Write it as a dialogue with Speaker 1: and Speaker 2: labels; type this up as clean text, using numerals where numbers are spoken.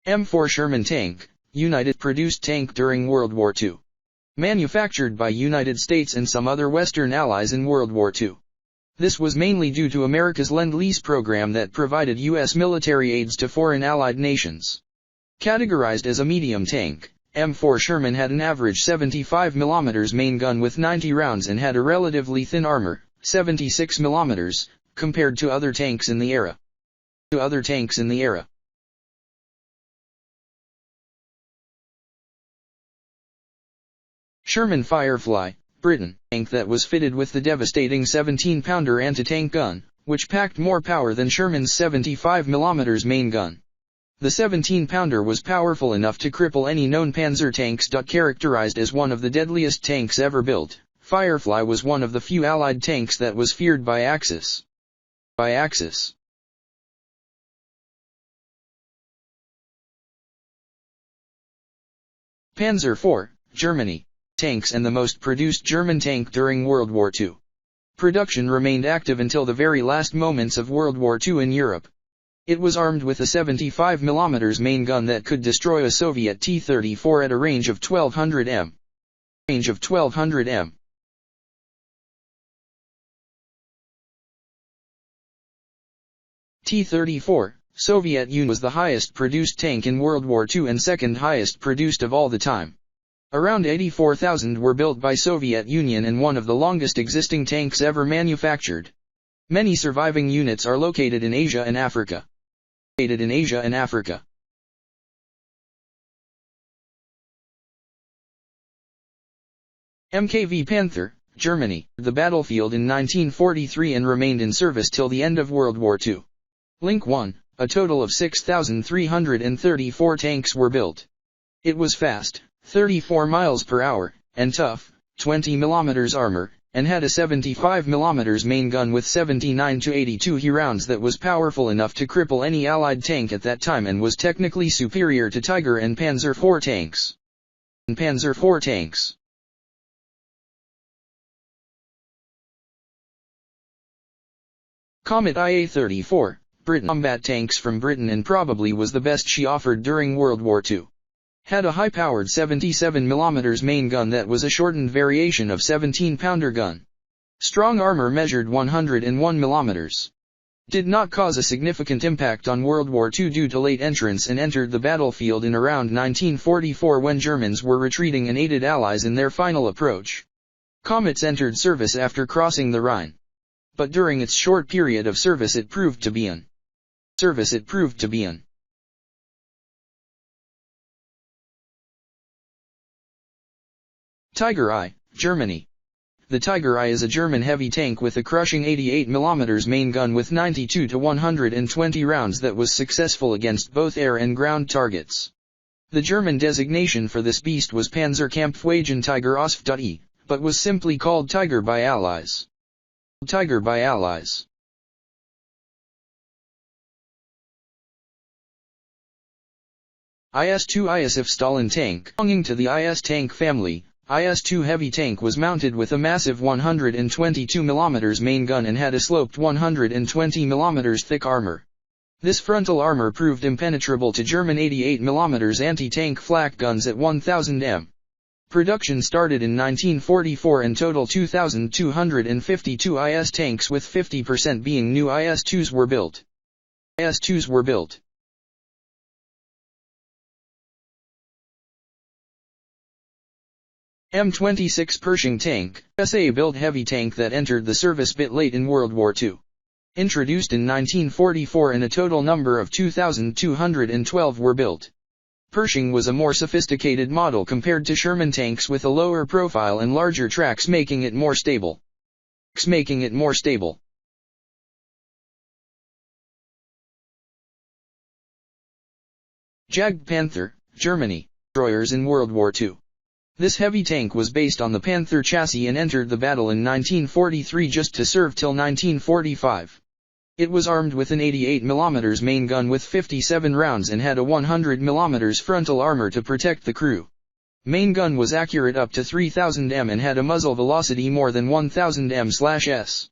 Speaker 1: M4 Sherman tank, United-produced tank during World War II. Manufactured by United States and some other Western allies in World War II. This was mainly due to America's lend-lease program that provided U.S. military aids to foreign allied nations. Categorized as a medium tank, M4 Sherman had an average 75 mm main gun with 90 rounds and had a relatively thin armor, 76 mm, compared to other tanks in the era. Sherman Firefly, Britain, tank that was fitted with the devastating 17-pounder anti-tank gun, which packed more power than Sherman's 75 mm main gun. The 17-pounder was powerful enough to cripple any known Panzer tanks. Characterized as one of the deadliest tanks ever built, Firefly was one of the few Allied tanks that was feared by Axis. Panzer IV, Germany. Tanks and the most produced German tank during World War II. Production remained active until the very last moments of World War II in Europe. It was armed with a 75 mm main gun that could destroy a Soviet T-34 at a range of 1200 m. T-34, Soviet Union, was the highest produced tank in World War II and second highest produced of all the time. Around 84,000 were built by Soviet Union and one of the longest existing tanks ever manufactured. Many surviving units are located in Asia and Africa. V Panther, Germany, the battlefield in 1943 and remained in service till the end of World War II. Link 1, a total of 6,334 tanks were built. It was fast, 34 miles per hour, and tough, 20 mm armor, and had a 75 mm main gun with 79 to 82 He rounds that was powerful enough to cripple any Allied tank at that time and was technically superior to Tiger and Panzer IV tanks. Comet IA 34, Britain. Combat tanks from Britain and probably was the best she offered during World War II. Had a high-powered 77 mm main gun that was a shortened variation of 17-pounder gun. Strong armor measured 101 mm. Did not cause a significant impact on World War II due to late entrance and entered the battlefield in around 1944 when Germans were retreating and aided Allies in their final approach. Comets entered service after crossing the Rhine. But during its short period of service it proved to be an Tiger I, Germany. The Tiger I is a German heavy tank with a crushing 88 mm main gun with 92 to 120 rounds that was successful against both air and ground targets. The German designation for this beast was Panzerkampfwagen Tiger Iosif I, but was simply called Tiger by Allies. IS-2 Iosif Stalin tank. Belonging to the IS tank family, IS-2 heavy tank was mounted with a massive 122 mm main gun and had a sloped 120 mm thick armor. This frontal armor proved impenetrable to German 88 mm anti-tank flak guns at 1000 m. Production started in 1944 and total 2,252 IS tanks with 50% being new IS-2s were built. M26 Pershing tank, USA-built heavy tank that entered the service bit late in World War II. Introduced in 1944 and a total number of 2,212 were built. Pershing was a more sophisticated model compared to Sherman tanks with a lower profile and larger tracks making it more stable. Jagdpanther, Germany. Destroyers in World War II. This heavy tank was based on the Panther chassis and entered the battle in 1943 just to serve till 1945. It was armed with an 88 mm main gun with 57 rounds and had a 100 mm frontal armor to protect the crew. Main gun was accurate up to 3000 m and had a muzzle velocity more than 1000 m/s.